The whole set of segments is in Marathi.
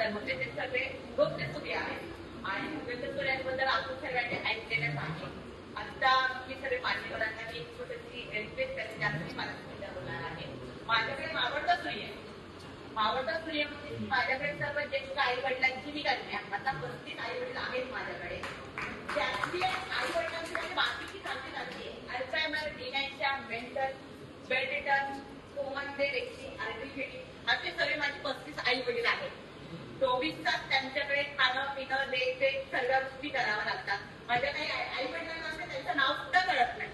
नंतर मग ते सगळे भोगते सुखी आहेत आणि भोगते सूर्यांबद्दल आपण सर्वांनी ऐकलेलंच आहे. आता मी सगळे मान्यवरांना मी एक छोटीशी रिक्वेस्ट करते, त्यासाठी मला सुद्धा बोलणार आहे. माझ्याकडे मावळता सूर्य, मावळता सूर्य म्हणजे माझ्याकडे सर्व ज्येष्ठ आई वडिलांची मी कन्या, आता 35 आई वडील आहेत माझ्याकडे. त्याची आई वडिलांची बाकीची चांगली झाली आहे. अल्झायमर, डिमेन्शिया, मेंटल, बेडरिटन, कोमांचे व्यक्ती, आर्टिफिशियल असे सगळे माझे 35 आई वडील आहेत. 24 तास त्यांच्याकडे खाणं पिणं ते सगळ्या गोष्टी कराव्या लागतात. माझ्या काही आई वडिलांना असं त्यांचं नाव सुद्धा कळत नाही.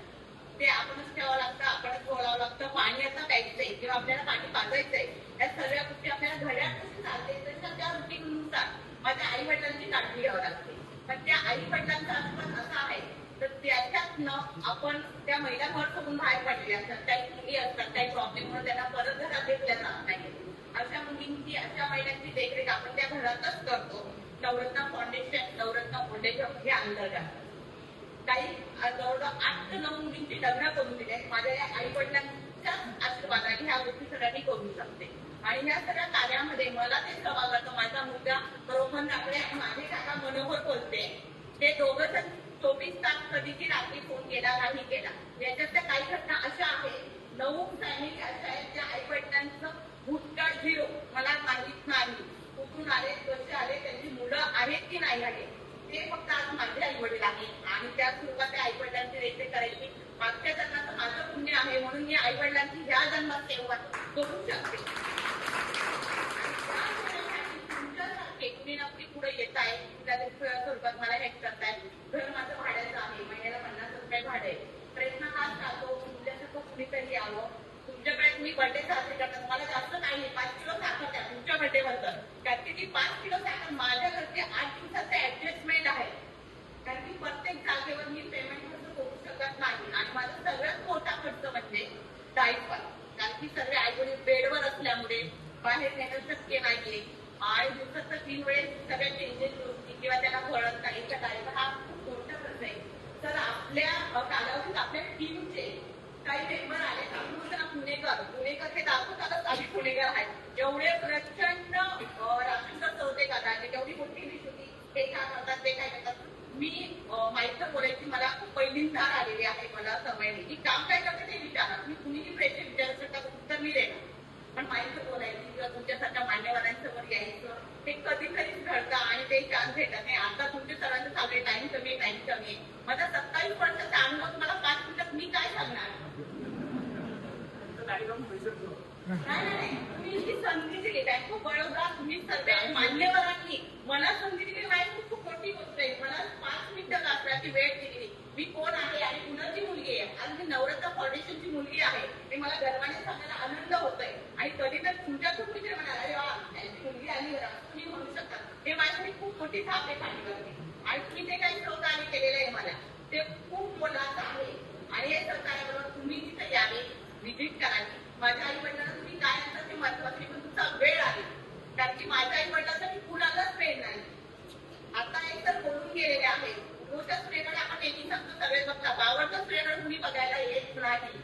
ते आपणच ठेवावं लागतं, आपणच बोलावं लागतं. पाणी आता प्यायचंय किंवा आपल्याला पाणी पाजायचंय, या सगळ्या गोष्टी आपल्याला घरात चालते तशा त्या रुटीननुसार माझ्या आई वडिलांची काळजी घ्यावी लागते. पण त्या आई वडिलांचा आसपास असा आहे तर त्याच्यातनं आपण त्या महिला घर सोडून बाहेर पडलेल्या असतात. काही मुली असतात, काही प्रॉब्लेममुळे त्यांना परत घरात घेतल्या जात नाही. अशा मुलींची, अशा महिलांची देखरेख आपण त्या घरातच करतो. नवरत्न फाउंडेशन, नवरत्न फाउंडेशन हे अंतर्गत काही जवळजवळ 8 ते 9 मुलींची लग्न करून दिले. माझ्या या आई वडिलांच्या आशीर्वादाने ह्या गोष्टी सगळ्यांनी करू शकते. आणि ह्या सगळ्या कार्यामध्ये मला ते सहभागाचं माझा मुलगा रोहन काकडे आणि माझे काका मनोहर बोलते. ते दोघं जण 24 तास कधीची रात्री फोन केला नाही केला. याच्यातल्या काही घटना अशा आहेत, 9 फॅमिली अशा आहेत ज्या आई वडिलांचं भूतकाळ 0 मला माहित नाही. कुठून आले, कसे आले, त्यांची मुलं आहेत की नाही आले, ते फक्त आज माझे आई वडील आहेत. आणि त्या स्वरूपात आई वडिलांची देखरेख करायची मागच्या जन्माचं माझं पुण्य आहे, म्हणून मी आई वडिलांची ह्या जन्मात सेवा करू शकते. कुणी नक्की पुढे येत आहे, स्वरूपात मला हेल्प करताय. घर माझं भाड्याचं आहे, महिन्याला 50 रुपये भाडे. प्रयत्न हाच राहतो तुमच्यासारखं कुणीतरी यावं. तुमच्याकडे तुम्ही बर्थडे साजरे करतात, मला जास्त नाही 5 किलो साखर द्या तुमच्या बर्थडे बद्दल. कारण की ती 5 किलो साखर माझ्या घरचे 8 दिवसाचं ऍडजस्टमेंट आहे. कारण की प्रत्येक जागेवर मी पेमेंट खर्च करू शकत नाही. आणि माझा सगळ्यात मोठा खर्च म्हणजे डायपर. कारण की सर्व आई वडील बेडवर असल्यामुळे बाहेर नेणं शक्य नाहीये. आणि दिवसाचं 3 वेळेस सगळ्या चेंजेस गोष्टी किंवा त्याला फळत नाही करायचा हा खूप मोठा खर्च आहे. तर आपल्या कालावधीत आपल्या टीमचे काही मेंबर आले, पुणेकर हे दाखवतातच आधी पुणेकर आहेत. एवढे प्रचंड राष्ट्रीय होते का तेवढी मोठी लिस्ट होती. ते काय करतात, ते काय करतात. मी माहिती बोलायची मला खूप पहिल्यांदा आलेली आहे. मला समय नाही की काम काय करते ते विचारा. मी कुणीही प्रश्न विचारू शकता, उत्तर मी देणार. पण माहिती बोलायची किंवा तुमच्यासारख्या मान्यवरांसमोर यायचं हे कधीतरीच घडतं आणि ते चान्स भेटत नाही. आता तुमच्या सर्वांचं चालू टाइम कमी आहे. माझा 27 वर्षाचा अनुभव मला 5 मिनिटात मी काय सांगणार. नाही, तुम्ही ही संधी दिली. बँक ऑफ बडोदा तुम्ही सर्व मान्यवरांनी मला संधी दिली नाही, खूप मोठी गोष्ट आहे. मला 5 मिनिटं वाचण्याची वेळ दिली. मी कोण आहे आणि कुणाची मुलगी आहे, आणि मी नवरत्न फाउंडेशनची मुलगी आहे हे मला गर्वाने सांगायला आनंद होतोय. आणि कधी तर तुमच्यातून कुठे म्हणाला अरे वा त्यांची मुलगी आली बरं तुम्ही म्हणू शकता. हे माझ्यासाठी खूप मोठी थाप आहे पाठीवरती. आणि तुम्ही ते काही सहकार्य केलेलं आहे मला ते खूप मोलाचं आहे. आणि हे सहकार्याबरोबर तुम्ही तिथे यावे, व्हिजिट करावी. माझ्या आई वडिलांना तुम्ही काय असतात ते महत्वाचे, पण तुमचा वेळ आहे. कारण की माझ्या आई वडिलांसाठी कुणालाच वेळ नाही. आता एक तर बोलून गेलेले आहे. मोठ्या स्त्रीकडे आपण नेहमी सांगतो सगळे बघता, बावरच्या स्त्रीकडे तुम्ही बघायला येत नाही.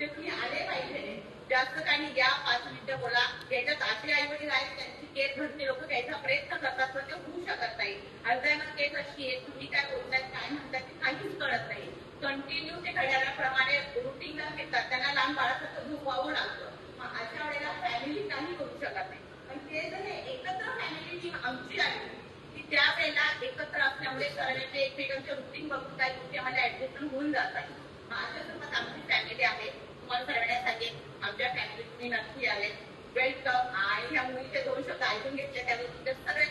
ते तुम्ही आले पाहिजे. जास्त काही घ्या, 5 मिनिटं बोला. याच्यात असे आई वडील आहेत त्यांची केस घरचे लोक घ्यायचा प्रयत्न करतात, पण ते होऊ शकत नाही. अल्झायमर केस अशी आहे, तुम्ही काय बोलताय काय म्हणतात ते काहीच कळत नाही. कंटिन्यू ते घड्याळाप्रमाणे रुटीनला घेतात, त्यांना लहान बाळासारखं झोपावं लागतं. मग अशा वेळेला फॅमिली काही करू शकत नाही. पण ते जर एकत्र फॅमिली टीम आमची आहे की त्यावेळेला एकत्र असल्यामुळे सर्वांचे एकमेकांचे रुटीन बघून काही गोष्टी आम्हाला ऍडजस्टमेंट होऊन जातात. अशा सोबत आमची फॅमिली आहे. तुम्हाला सर्वांना सांगेन आमच्या फॅमिली तुम्ही नक्की आले वेलकम. आणि ह्या मुलीचे 2 शब्द ऐकून घेतले त्यावेळी तुमच्या सगळ्या